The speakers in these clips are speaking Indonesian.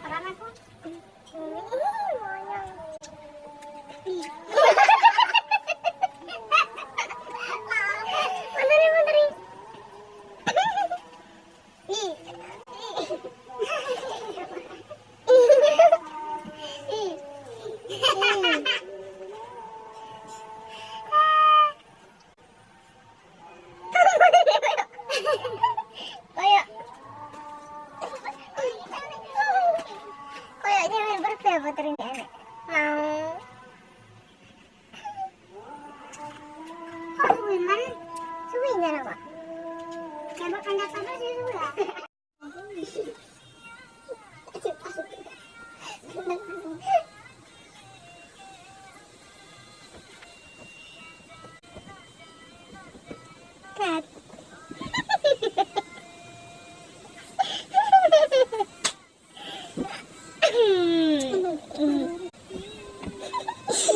Peran aku. Kayaknya berapa ini mau women suwi nggak apa coba anda apa sih sudah cat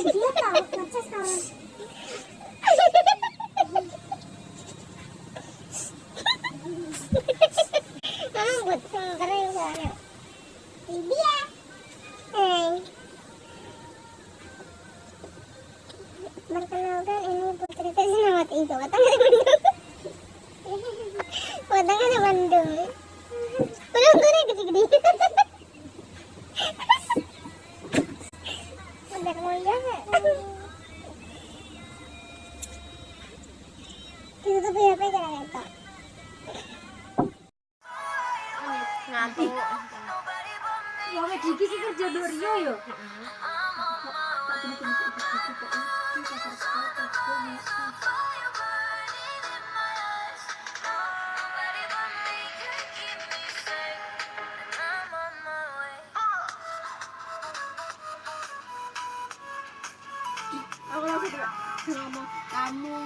dia tahu macam sekarang buat sengkering soalnya dia perkenalkan ini Putri Krisnawati itu watangnya Bandung penontonnya gede-gede udah kemudian ditutup ya apa jangan itu ngantuk. Ya wes iki sih kerja Dorio yo. Aku langsung ngomong kamu